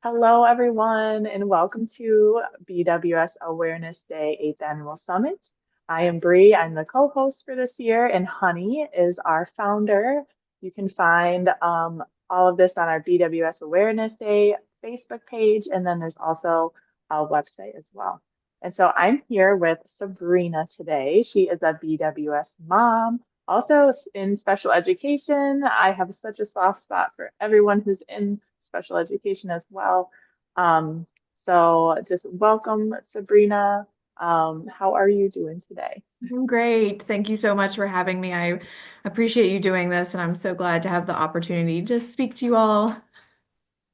Hello, everyone, and welcome to BWS Awareness Day 8th Annual Summit. I am Bree. I'm the co-host for this year, and Honey is our founder. You can find all of this on our BWS Awareness Day Facebook page, and then there's also a website as well. And so I'm here with Sabrina today. She is a BWS mom, also in special education. I have such a soft spot for everyone who's in special education as well. Um, so just welcome, Sabrina. How are you doing today? I'm great. Thank you so much for having me. I appreciate you doing this, and I'm so glad to have the opportunity to speak to you all.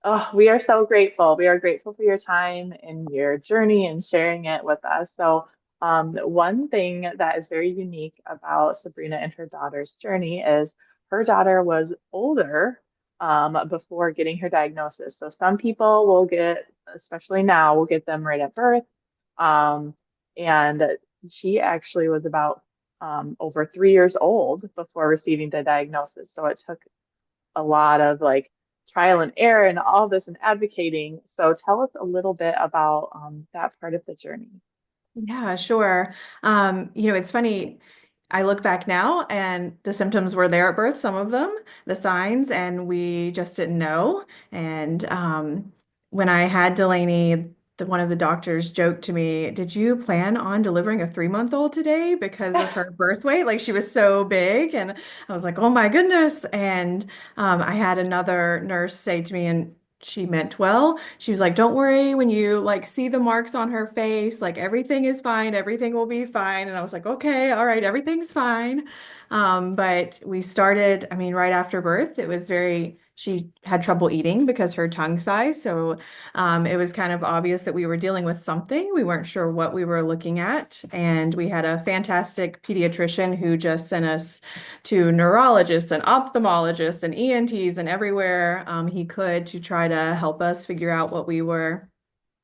Oh, we are so grateful. We are grateful for your time and your journey and sharing it with us. So, one thing that is very unique about Sabrina and her daughter's journey is her daughter was older before getting her diagnosis. So, some people will get, especially now, will get them right at birth. Um, and she actually was about over 3 years old before receiving the diagnosis. So, it took a lot of like trial and error and all this and advocating. So tell us a little bit about that part of the journey. Yeah, sure. It's funny. I look back now and the symptoms were there at birth, some of them, the signs, and we just didn't know. And when I had Delaney, one of the doctors joked to me, "Did you plan on delivering a 3-month-old today because of her birth weight? Like she was so big." And I was like, "Oh my goodness." And I had another nurse say to me, and she meant well. She was like, "Don't worry when you like see the marks on her face, like everything is fine, everything will be fine." And I was like, "Okay, all right, everything's fine." But we started, I mean, right after birth, she had trouble eating because her tongue size. So it was kind of obvious that we were dealing with something. We weren't sure what we were looking at. And we had a fantastic pediatrician who just sent us to neurologists and ophthalmologists and ENTs and everywhere he could to try to help us figure out what we were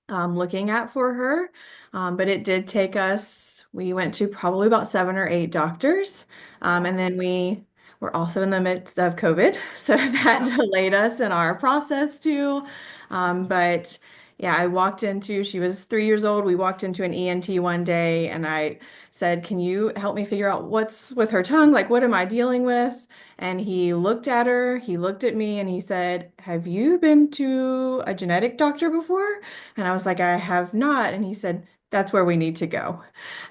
looking at for her. But it did take us, we went to probably about 7 or 8 doctors. And then we were also in the midst of COVID. So that Oh, delayed us in our process too. But yeah, she was 3 years old. We walked into an ENT one day and I said, "Can you help me figure out what's with her tongue? Like, what am I dealing with?" And he looked at her, he looked at me, and he said, "Have you been to a genetic doctor before?" And I was like, "I have not." And he said, "That's where we need to go."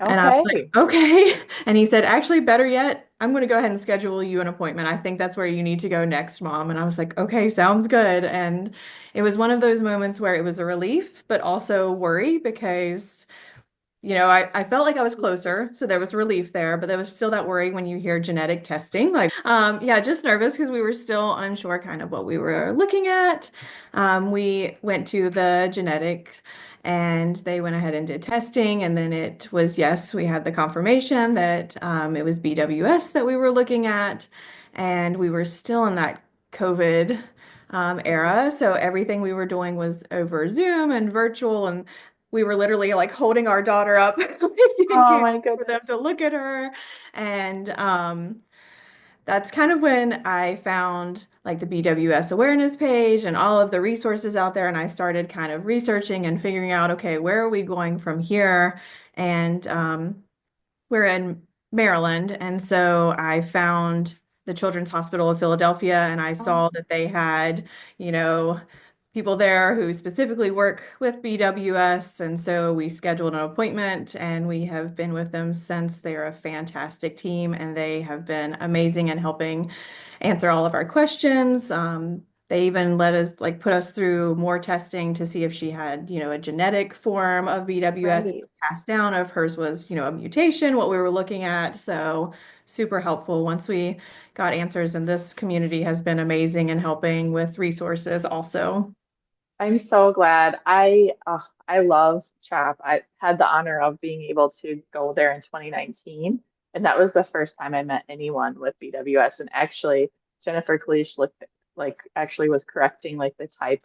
And I was like, okay. "Okay." And he said, "Actually, better yet, I'm going to go ahead and schedule you an appointment. I think that's where you need to go next, Mom." And I was like, "Okay, sounds good." And it was one of those moments where it was a relief, but also worry because I felt like I was closer, so there was relief there, but there was still that worry when you hear genetic testing. Like, yeah, just nervous because we were still unsure kind of what we were looking at. We went to the genetics and they went ahead and did testing, and then it was yes, we had the confirmation that it was BWS that we were looking at, and we were still in that COVID era. So everything we were doing was over Zoom and virtual, and we were literally like holding our daughter up in Oh case my for them goodness. to look at her. And that's kind of when I found like the BWS awareness page and all of the resources out there. And I started kind of researching and figuring out, okay, where are we going from here? And we're in Maryland. And so I found the Children's Hospital of Philadelphia and I Oh, saw that they had, you know, people there who specifically work with BWS. And so we scheduled an appointment and we have been with them since. They're a fantastic team and they have been amazing in helping answer all of our questions. They even let us like put us through more testing to see if she had, a genetic form of BWS right. passed down, if hers was, a mutation, what we were looking at. So super helpful once we got answers. And this community has been amazing in helping with resources also. I'm so glad. I love CHOP. I had the honor of being able to go there in 2019, and that was the first time I met anyone with BWS. And actually, Jennifer Kalish looked like actually was correcting like the type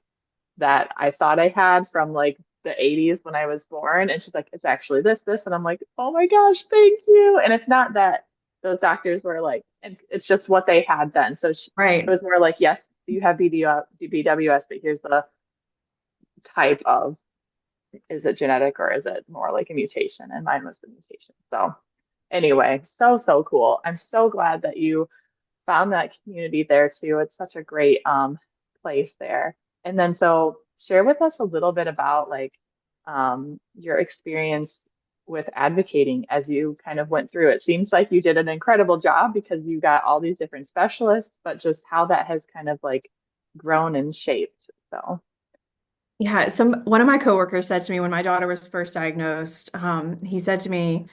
that I thought I had from like the 80s when I was born. And she's like, it's actually this. And I'm like, oh my gosh, thank you. And it's not that those doctors were like, and it's just what they had then. So it Right. was more like, yes, you have BWS, but here's the type of, is it genetic or is it more like a mutation? And mine was the mutation. So anyway, so cool. I'm so glad that you found that community there too. It's such a great place there. And then so share with us a little bit about like your experience with advocating as you kind of went through. It seems like you did an incredible job because you got all these different specialists, but just how that has kind of like grown and shaped. So Yeah, one of my coworkers said to me when my daughter was first diagnosed, he said to me,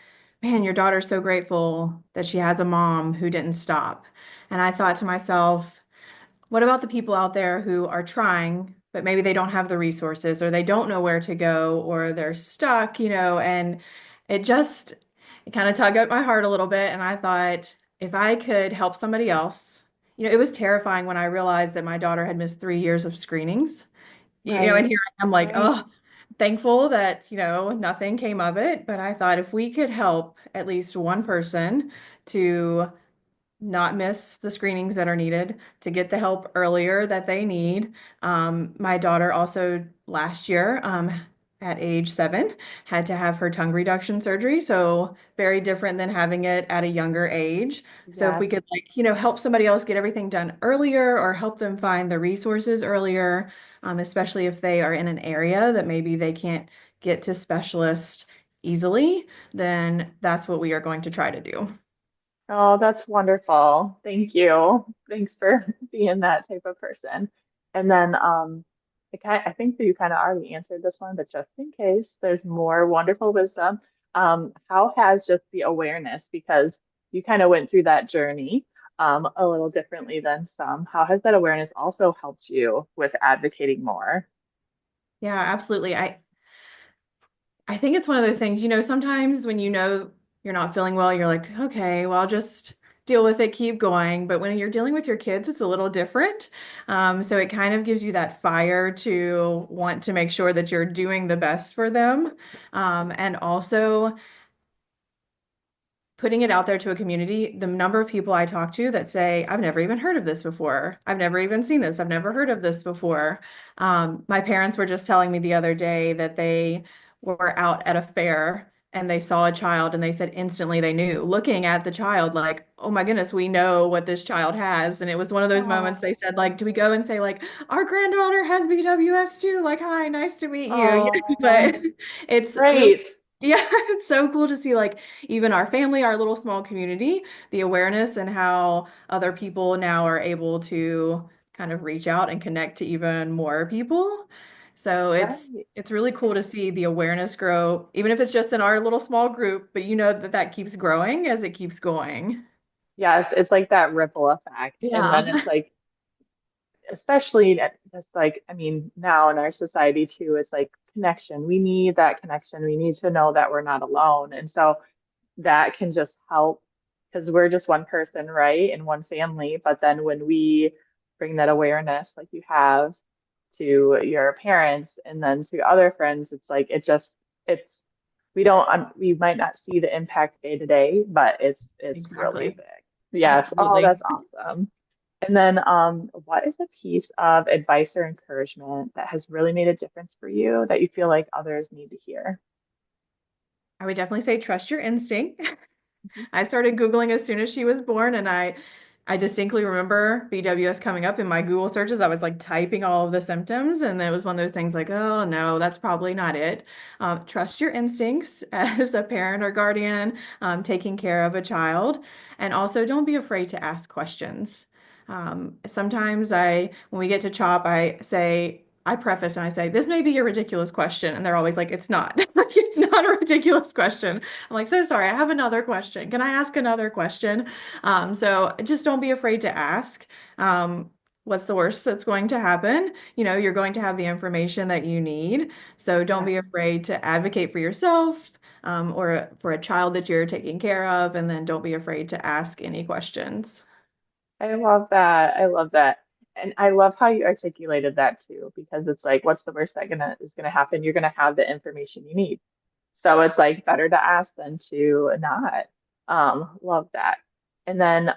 "Man, your daughter's so grateful that she has a mom who didn't stop." And I thought to myself, what about the people out there who are trying, but maybe they don't have the resources or they don't know where to go or they're stuck, and it just it kind of tugged at my heart a little bit. And I thought, if I could help somebody else, it was terrifying when I realized that my daughter had missed 3 years of screenings. And right, here I am like, right. oh, thankful that, nothing came of it. But I thought if we could help at least one person to not miss the screenings that are needed, to get the help earlier that they need. My daughter also last year, at age 7, had to have her tongue reduction surgery. So very different than having it at a younger age. So if we Yes. could help somebody else get everything done earlier or help them find the resources earlier, especially if they are in an area that maybe they can't get to specialists easily, then that's what we are going to try to do. Oh, that's wonderful. Thank you. Thanks for being that type of person. And then I think that you kind of already answered this one, but just in case there's more wonderful wisdom, how has just the awareness, because you kind of went through that journey a little differently than some, how has that awareness also helped you with advocating more? Yeah, absolutely. I think it's one of those things, sometimes when you're not feeling well, you're like, okay, well, I'll just deal with it, keep going. But when you're dealing with your kids, it's a little different. So it kind of gives you that fire to want to make sure that you're doing the best for them. And also, putting it out there to a community, the number of people I talk to that say, I've never even heard of this before. I've never even seen this. I've never heard of this before. My parents were just telling me the other day that they were out at a fair and they saw a child and they said instantly they knew, looking at the child, like, oh my goodness, we know what this child has. And it was one of those moments Oh, they said, like, do we go and say, like, our granddaughter has BWS too? Like, hi, nice to meet you. oh, But it's really, great. yeah, it's so cool to see, like, even our family, our little small community, the awareness and how other people now are able to kind of reach out and connect to even more people. So Right. it's really cool to see the awareness grow, even if it's just in our little small group, but that keeps growing as it keeps going. Yes, it's like that ripple effect. And Yeah, then it's like, especially just like, I mean, now in our society too, it's like connection. We need that connection. We need to know that we're not alone. And so that can just help because we're just one person, right? In one family. But then when we bring that awareness, like you have to your parents and then to other friends, it's like, it's, we might not see the impact day to day, but it's really exactly. big. Yes. Oh, Absolutely. that's awesome. And then, what is a piece of advice or encouragement that has really made a difference for you that you feel like others need to hear? I would definitely say trust your instinct. I started Googling as soon as she was born, and I distinctly remember BWS coming up in my Google searches. I was like typing all of the symptoms, and it was one of those things like, oh no, that's probably not it. Trust your instincts as a parent or guardian, taking care of a child, and also don't be afraid to ask questions. Sometimes when we get to CHOP, I preface and I say, this may be a ridiculous question. And they're always like, it's not. Like, it's not a ridiculous question. I'm like, so sorry, I have another question. Can I ask another question? So just don't be afraid to ask. What's the worst that's going to happen? You're going to have the information that you need. So don't Yeah. be afraid to advocate for yourself, or for a child that you're taking care of. And then don't be afraid to ask any questions. I love that. I love that. And I love how you articulated that too, because it's like, what's the worst that is gonna happen? You're gonna have the information you need. So it's like better to ask than to not. Love that. And then,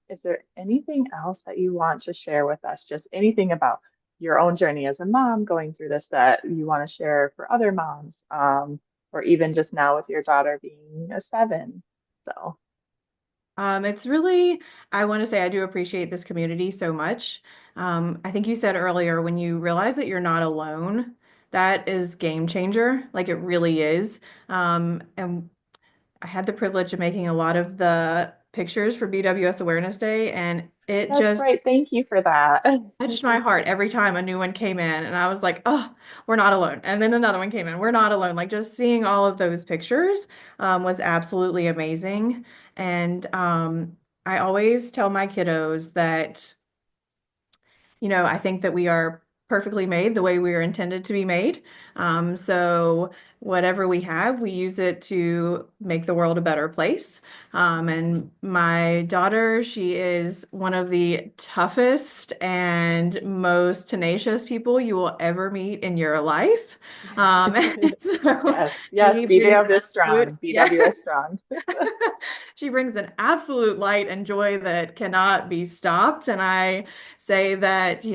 is there anything else that you want to share with us? Just anything about your own journey as a mom going through this that you want to share for other moms, or even just now with your daughter being a 7. So It's really, I want to say I do appreciate this community so much. I think you said earlier when you realize that you're not alone, that is game changer. Like it really is. And I had the privilege of making a lot of the pictures for BWS Awareness Day, and it that's just great. Thank you for that. touched my heart every time a new one came in. And I was like, oh, we're not alone. And then another one came in. We're not alone. Like just seeing all of those pictures was absolutely amazing. And I always tell my kiddos that I think that we are perfectly made the way we are intended to be made. So whatever we have, we use it to make the world a better place. And my daughter, she is one of the toughest and most tenacious people you will ever meet in your life. And so Yes, yes, she brings an BWS absolute, strong, BWS yes. strong. She brings an absolute light and joy that cannot be stopped. And I say that,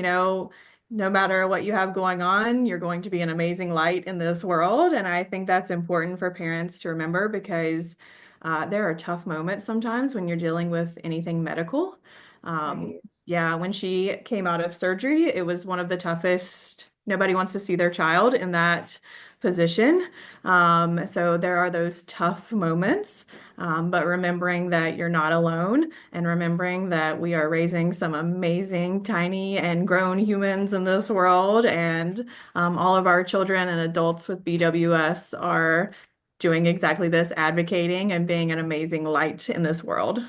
no matter what you have going on, you're going to be an amazing light in this world. And I think that's important for parents to remember because there are tough moments sometimes when you're dealing with anything medical. Right. Yeah, when she came out of surgery, it was one of the toughest. Nobody wants to see their child in that position. So there are those tough moments. But remembering that you're not alone and remembering that we are raising some amazing tiny and grown humans in this world, and all of our children and adults with BWS are doing exactly this, advocating and being an amazing light in this world.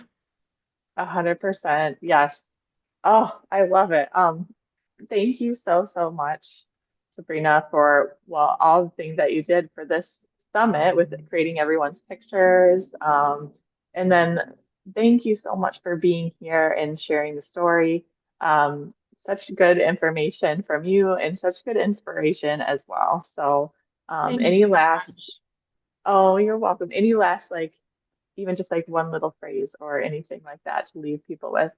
100%. Yes. Oh, I love it. Thank you so, so much, Sabrina, for well, all the things that you did for this summit with creating everyone's pictures. And then thank you so much for being here and sharing the story. Such good information from you and such good inspiration as well. So, Thank any you so last, much. oh, you're welcome. Any last, like, even just like one little phrase or anything like that to leave people with?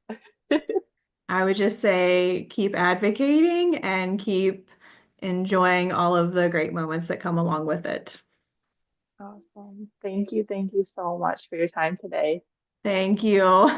I would just say keep advocating and keep enjoying all of the great moments that come along with it. Awesome. Thank you. Thank you so much for your time today. Thank you.